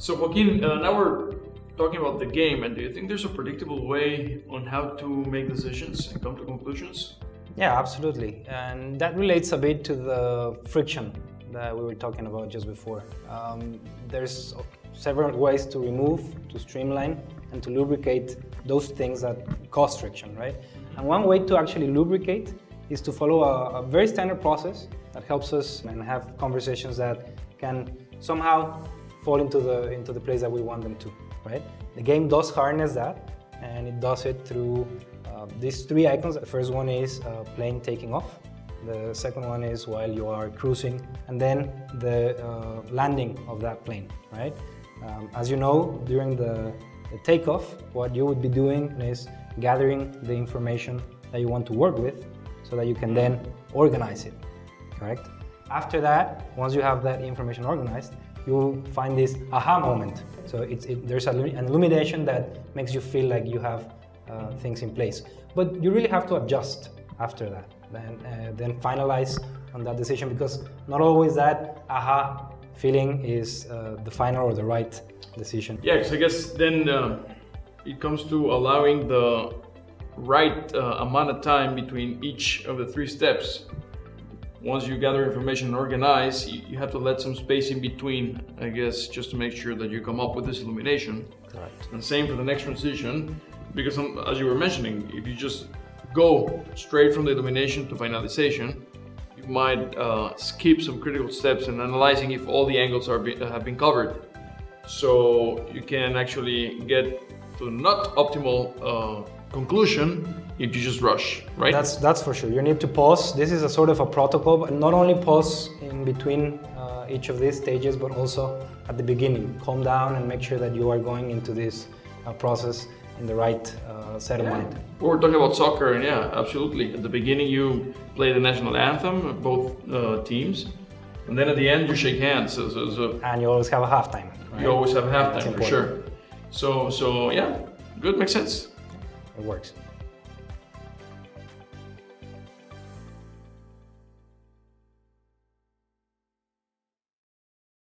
So Joaquin, now we're talking about the game, and do you think there's a predictable way on how to make decisions and come to conclusions? Yeah, absolutely. And that relates a bit to the friction that we were talking about just before. There's several ways to remove, to streamline, and to lubricate those things that cause friction, right? And one way to actually lubricate is to follow a very standard process that helps us and have conversations that can somehow fall into the place that we want them to, right? The game does harness that, and it does it through these three icons. The first one is plane taking off. The second one is while you are cruising, and then the landing of that plane, right? As you know, during the takeoff, what you would be doing is gathering the information that you want to work with so that you can then organize it, correct? After that, once you have that information organized, you'll find this aha moment. So there's an illumination that makes you feel like you have things in place. But you really have to adjust after that, then finalize on that decision, because not always that aha feeling is the final or the right decision. Yeah, because I guess then it comes to allowing the right amount of time between each of the three steps. Once you gather information and organize, you have to let some space in between, I guess, just to make sure that you come up with this illumination. Correct. And same for the next transition, because as you were mentioning, if you just go straight from the illumination to finalization, you might skip some critical steps in analyzing if all the angles have been covered. So you can actually get to not optimal conclusion if you just rush, right? That's for sure. You need to pause. This is a sort of a protocol, but not only pause in between each of these stages, but also at the beginning. Calm down and make sure that you are going into this process in the right set of mind. We're talking about soccer, and yeah, absolutely. At the beginning, you play the national anthem, both teams, and then at the end, you shake hands. So and you always have a halftime. Right? You always have a halftime for sure. So yeah, good, makes sense. It works.